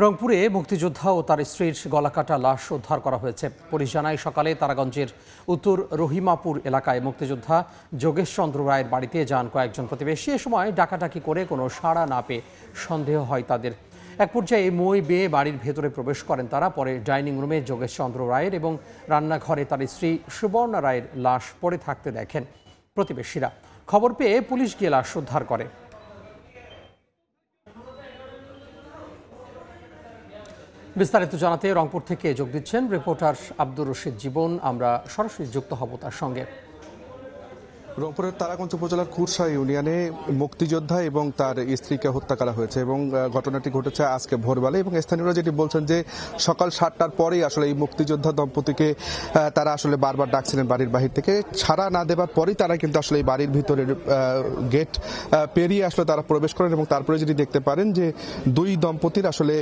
রংপুরে মুক্তিযোদ্ধা ও তার স্ত্রীর গলাকাটা লাশ উদ্ধার করা হয়েছে। পুলিশ জানায় সকালে তারাগঞ্জের উত্তর রহিমাপুর এলাকায় মুক্তিযোদ্ধা যোগেশ চন্দ্র রায়ের বাড়িতে যান কয়েকজন প্রতিবেশী। এ সময় ডাকাডাকি করে কোনো সাড়া না পেয়ে সন্দেহ হয় তাদের। এক পর্যায়ে মই বেয়ে বাড়ির ভেতরে প্রবেশ করেন তারা। পরে ডাইনিং রুমে যোগেশ চন্দ্র রায়ের এবং রান্নাঘরে তার স্ত্রী সুবর্ণা রায়ের লাশ পড়ে থাকতে দেখেন প্রতিবেশীরা। খবর পেয়ে পুলিশ গিয়ে লাশ উদ্ধার করে। বিস্তারিত জানাতে রংপুর থেকে যোগ দিচ্ছেন রিপোর্টার আব্দুর রশিদ জীবন। আমরা সরাসরি যুক্ত হব তার সঙ্গে। রংপুরের তারাগঞ্জ উপজেলার খুরশা ইউনিয়নে মুক্তিযোদ্ধা এবং তার স্ত্রীকে হত্যা করা হয়েছে এবং ঘটনাটি ঘটেছে আজকে ভোরবেলা। এবং স্থানীয়রা যেটি বলছেন যে সকাল 7টার পরেই আসলে এই মুক্তিযোদ্ধা দম্পতিকে তারা আসলে বারবার ডাকছিলেন বাড়ির বাহির থেকে। ছাড়া না দেবার পরেই তারা কিন্তু আসলে এই বাড়ির ভিতরের গেট পেরিয়ে আসলে তারা প্রবেশ করেন এবং তারপরে যেটি দেখতে পারেন যে দুই দম্পতির আসলে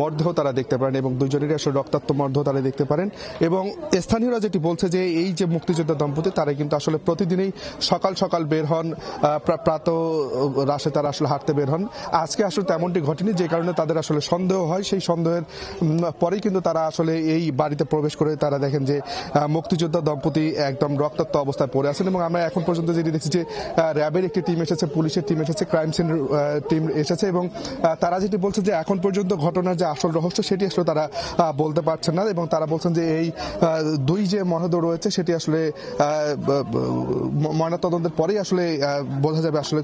মরদেহ তারা দেখতে পারেন এবং দুইজনেরই আসলে রক্তাক্ত মরদেহ তারা দেখতে পারেন। এবং স্থানীয়রা যেটি বলছে যে এই যে মুক্তিযোদ্ধা দম্পতি তারা কিন্তু আসলে প্রতিদিনই সকাল সকাল বের হন, প্রাত রাশে তারা আসলে হাঁটতে বের হন। আজকে আসলে তেমনটি ঘটেনি, যে কারণে তাদের আসলে সন্দেহ হয়। সেই সন্দেহের পরেই কিন্তু তারা আসলে এই বাড়িতে প্রবেশ করে তারা দেখেন যে মুক্তিযোদ্ধা দম্পতি একদম রক্তাক্ত অবস্থায় পড়ে আছেন। এবং আমরা এখন পর্যন্ত যেটি দেখছি যে র্যাবের একটি টিম এসেছে, পুলিশের টিম এসেছে, ক্রাইম সিন টিম এসেছে এবং তারা যেটি বলছে যে এখন পর্যন্ত ঘটনার যে আসল রহস্য সেটি আসলে তারা বলতে পারছেন না। এবং তারা বলছেন যে এই দুই যে মরদেহ রয়েছে সেটি আসলে ময়নাতদন্তের পরেই আসলে বোঝা যাবে আসলে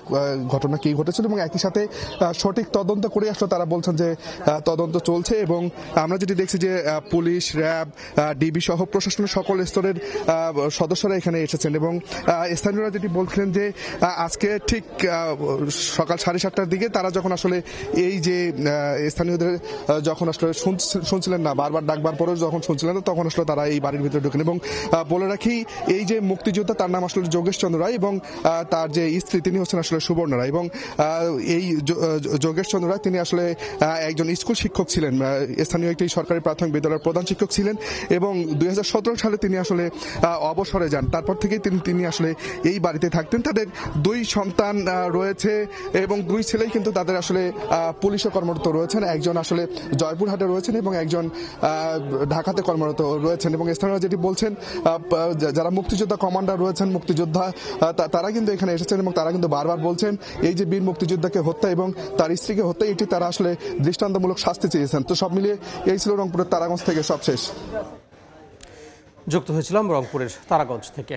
ঘটনা কি ঘটেছিল। এবং একই সাথে সঠিক তদন্ত করে আসলে তারা বলছেন যে তদন্ত চলছে। এবং আমরা যেটি দেখছি যে পুলিশ, র্যাব, ডিবি সহ প্রশাসনের সকল স্তরের সদস্যরা এখানে এসেছেন। এবং স্থানীয়রা যেটি বলছিলেন যে আজকে ঠিক সকাল 7:30টার দিকে তারা যখন আসলে এই যে স্থানীয়দের যখন আসলে শুনছিলেন না, বারবার ডাকবার পরেও যখন শুনছিলেন না, তখন আসলে তারা এই বাড়ির ভিতরে ঢুকেন। এবং বলে রাখি এই যে মুক্তিযোদ্ধা তার নাম আসলে যোগেশ চন্দ্র রায় এবং তার যে স্ত্রী তিনি হচ্ছেন আসলে সুবর্ণা রায়। এবং এই যোগেশ চন্দ্র রায় তিনি আসলে একজন স্কুল শিক্ষক ছিলেন, স্থানীয় একটি সরকারি প্রাথমিক বিদ্যালয়ের প্রধান শিক্ষক ছিলেন। এবং 2017 সালে তিনি আসলে অবসরে যান। তারপর থেকে তিনি আসলে এই বাড়িতে থাকতেন। তাদের দুই সন্তান রয়েছে এবং দুই ছেলেই কিন্তু তাদের আসলে পুলিশে কর্মরত রয়েছেন। একজন আসলে জয়পুরহাটে রয়েছেন এবং একজন ঢাকাতে কর্মরত রয়েছেন। এবং স্থানীয়রা যেটি বলছেন যারা মুক্তিযোদ্ধা কমান্ডার রয়েছেন, মুক্তিযোদ্ধা তারা কিন্তু এখানে এসেছেন এবং তারা কিন্তু বারবার বলছেন এই যে বীর মুক্তিযোদ্ধাকে হত্যা এবং তার স্ত্রীকে হত্যা, এটি তারা আসলে দৃষ্টান্তমূলক শাস্তি চেয়েছেন। তো সব মিলিয়ে এই ছিল রংপুরের তারাগঞ্জ থেকে সবশেষ। যুক্ত হয়েছিলাম রংপুরের তারাগঞ্জ থেকে।